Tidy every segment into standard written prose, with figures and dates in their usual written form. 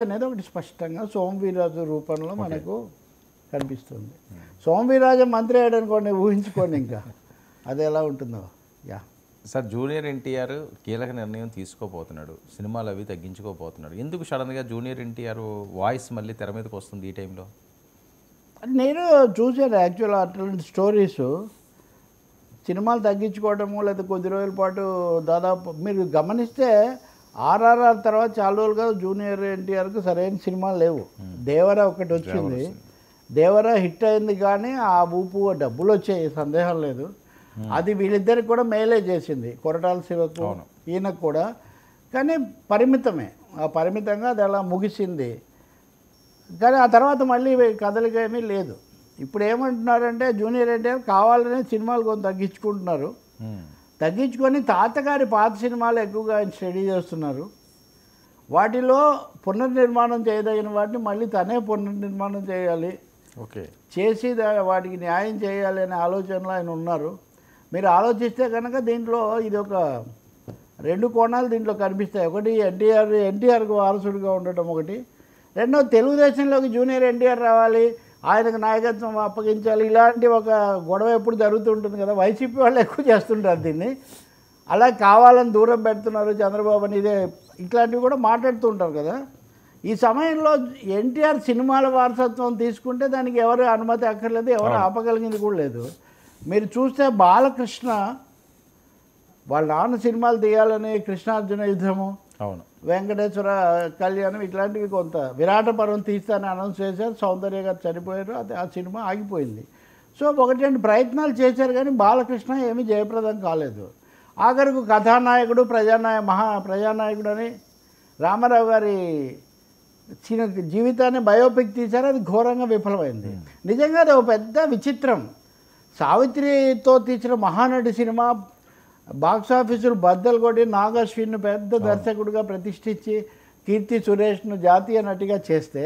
అనేది ఒకటి స్పష్టంగా సోమవీరాజు రూపంలో మనకు కనిపిస్తుంది. సోమవీరాజు మంత్రి అయ్యాడనుకోండి, ఊహించుకోండి ఇంకా అది ఎలా ఉంటుందో. యా సార్, జూనియర్ ఎన్టీఆర్ కీలక నిర్ణయం తీసుకోపోతున్నాడు, సినిమాలు అవి తగ్గించుకోపోతున్నాడు. ఎందుకు సడన్గా జూనియర్ ఎన్టీఆర్ వాయిస్ మళ్ళీ తెర మీదకి వస్తుంది ఈ టైంలో? నేను చూశాను యాక్చువల్ అట్లాంటి స్టోరీస్. సినిమాలు తగ్గించుకోవడము లేదా కొద్ది రోజుల పాటు దాదాపు మీరు గమనిస్తే ఆర్ఆర్ఆర్ తర్వాత చాలా రోజులుగా జూనియర్ ఎన్టీఆర్కి సరైన సినిమాలు లేవు. దేవరా ఒకటి వచ్చింది, దేవరా హిట్ అయింది, కానీ ఆ ఊపు డబ్బులు వచ్చాయి, సందేహం లేదు. అది వీళ్ళిద్దరికి కూడా మేలే చేసింది, కొరటాల శివకు ఈయనకు కూడా. కానీ పరిమితమే, ఆ పరిమితంగా అది అలా ముగిసింది. కానీ ఆ తర్వాత మళ్ళీ కథలిక ఏమీ లేదు. ఇప్పుడు ఏమంటున్నారంటే జూనియర్ ఎన్టీఆర్ కావాలనే సినిమాలు కొంత తగ్గించుకుంటున్నారు. తగ్గించుకొని తాతగారి పాత సినిమాలు ఎక్కువగా ఆయన స్టడీ చేస్తున్నారు. వాటిలో పునర్నిర్మాణం చేయదగిన వాటిని మళ్ళీ తనే పునర్నిర్మాణం చేయాలి, ఓకే, చేసి వాటికి న్యాయం చేయాలి అనే ఆలోచనలో ఆయన ఉన్నారు. మీరు ఆలోచిస్తే కనుక దీంట్లో ఇది ఒక రెండు కోణాలు దీంట్లో కనిపిస్తాయి. ఒకటి ఎన్టీఆర్కు వారసుడిగా ఉండటం ఒకటి, రెండో తెలుగుదేశంలోకి జూనియర్ ఎన్టీఆర్ రావాలి, ఆయనకు నాయకత్వం అప్పగించాలి, ఇలాంటి ఒక గొడవ ఎప్పుడు జరుగుతుంటుంది కదా. వైసీపీ వాళ్ళు ఎక్కువ చేస్తుంటారు దీన్ని, అలా కావాలని దూరం పెడుతున్నారు చంద్రబాబుని, ఇదే ఇట్లాంటివి కూడా మాట్లాడుతూ ఉంటారు కదా. ఈ సమయంలో ఎన్టీఆర్ సినిమాల వారసత్వం తీసుకుంటే దానికి ఎవరు అనుమతి అక్కర్లేదు, ఎవరు ఆపగలిగింది కూడా లేదు. మీరు చూస్తే బాలకృష్ణ వాళ్ళ నాన్న సినిమాలు తీయాలని కృష్ణార్జున యుద్ధము, అవును, వెంకటేశ్వర కళ్యాణం ఇట్లాంటివి కొంత విరాట పర్వం తీస్తానని అనౌన్స్ చేశారు. సౌందర్య గారు చనిపోయారు, అది ఆ సినిమా ఆగిపోయింది. సో ఒకటి రెండు ప్రయత్నాలు చేశారు కానీ బాలకృష్ణ ఏమీ జయప్రదం కాలేదు. ఆఖరికి కథానాయకుడు ప్రజానాయకుడు అని రామారావు గారి జీవితాన్ని బయోపిక్ తీశారు, అది ఘోరంగా విఫలమైంది. నిజంగా అది ఒక పెద్ద విచిత్రం. సావిత్రితో తీసిన మహానటి సినిమా బాక్సాఫీసులు బద్దలు కొట్టి నాగశ్విన్ను పెద్ద దర్శకుడిగా ప్రతిష్ఠించి కీర్తి సురేష్ను జాతీయ నటిగా చేస్తే,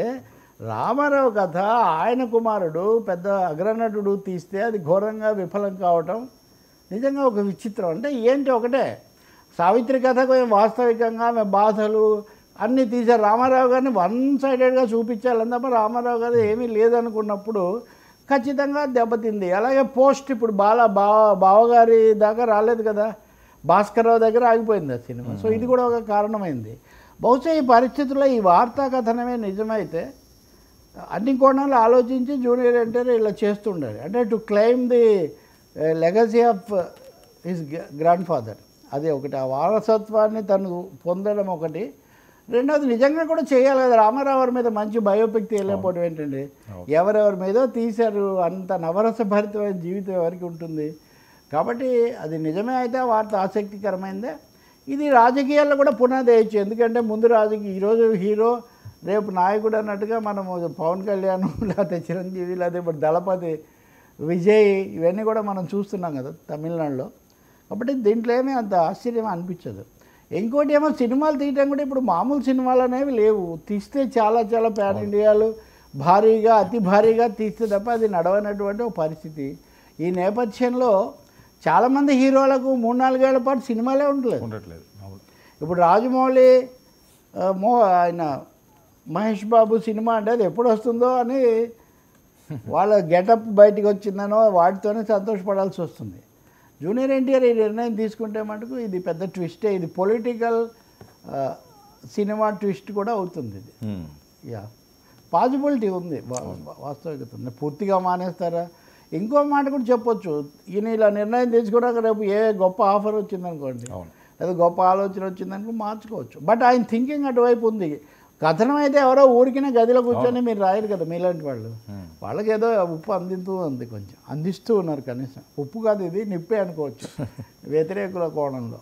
రామారావు కథ ఆయన కుమారుడు పెద్ద అగ్రనటుడు తీస్తే అది ఘోరంగా విఫలం కావటం నిజంగా ఒక విచిత్రం. అంటే ఏంటి, ఒకటే సావిత్రి కథ కొంచెం వాస్తవికంగా ఆమె బాధలు అన్నీ తీశారు. రామారావు గారిని వన్ సైడెడ్గా చూపించాలని తప్ప రామారావు గారు ఏమీ లేదనుకున్నప్పుడు ఖచ్చితంగా దెబ్బతింది. అలాగే పోస్ట్ ఇప్పుడు బావగారి దాకా రాలేదు కదా, భాస్కర్రావు దగ్గర ఆగిపోయింది ఆ సినిమా. సో ఇది కూడా ఒక కారణమైంది. బహుశా ఈ పరిస్థితుల్లో ఈ వార్తా కథనమే నిజమైతే అన్ని కోణాలు ఆలోచించి జూనియర్ ఎన్టీఆర్ ఇలా చేస్తుండాలి. అంటే to claim the legacy of his grand father, అది ఒకటి. ఆ వారసత్వాన్ని తను పొందడం ఒకటి. రెండవది నిజంగా కూడా చేయాలి కదా. రామారావు మీద మంచి బయోపిక్ తీయలేకపోవడం ఏంటండి, ఎవరెవరి మీదో తీశారు, అంత నవరసభరితమైన జీవితం ఎవరికి ఉంటుంది. కాబట్టి అది నిజమే అయితే ఆ వార్త ఆసక్తికరమైందే. ఇది రాజకీయాల్లో కూడా పునాది వేయచ్చు. ఎందుకంటే ముందు ఈరోజు హీరో రేపు నాయకుడు అన్నట్టుగా మనము పవన్ కళ్యాణ్ లేకపోతే చిరంజీవి లేకపోతే ఇప్పుడు దళపతి విజయ్ ఇవన్నీ కూడా మనం చూస్తున్నాం కదా తమిళనాడులో. కాబట్టి దీంట్లో ఏమీ అంత ఆశ్చర్యం అనిపించదు. ఇంకోటి ఏమో సినిమాలు తీయటం కూడా ఇప్పుడు మామూలు సినిమాలు అనేవి లేవు. తీస్తే చాలా చాలా పాన్ ఇండియాలు భారీగా అతి భారీగా తీస్తే తప్ప అది నడవనటువంటి ఒక పరిస్థితి. ఈ నేపథ్యంలో చాలామంది హీరోలకు 3-4 ఏళ్ల పాటు సినిమాలే ఉండట్లేదు. ఇప్పుడు రాజమౌళి ఆయన మహేష్ బాబు సినిమా అంటే అది ఎప్పుడు వస్తుందో అని వాళ్ళ గెటప్ బయటికి వచ్చిందనో వాటితోనే సంతోషపడాల్సి వస్తుంది. జూనియర్ ఎన్టీఆర్ ఈ నిర్ణయం తీసుకుంటే మటుకు ఇది పెద్ద ట్విస్టే. ఇది పొలిటికల్ సినిమా ట్విస్ట్ కూడా అవుతుంది ఇది. యా, పాజిబిలిటీ ఉంది, వాస్తవికత ఉంది. పూర్తిగా మానేస్తారా? ఇంకో మాట కూడా చెప్పొచ్చు, ఈయన ఇలా నిర్ణయం తీసుకున్నాక రేపు ఏ గొప్ప ఆఫర్ వచ్చిందనుకోండి, లేదా గొప్ప ఆలోచన వచ్చిందనుకో మార్చుకోవచ్చు. బట్ ఆయన థింకింగ్ అటువైపు ఉంది. కథనం అయితే ఎవరో ఊరికినే గదిలో కూర్చొని మీరు రాయరు కదా మీలాంటి వాళ్ళు. వాళ్ళకి ఏదో ఉప్పు అందిస్తూ ఉన్నారు కనీసం. ఉప్పు కాదు ఇది, నిప్పే అనుకోవచ్చు వ్యతిరేకుల కోణంలో.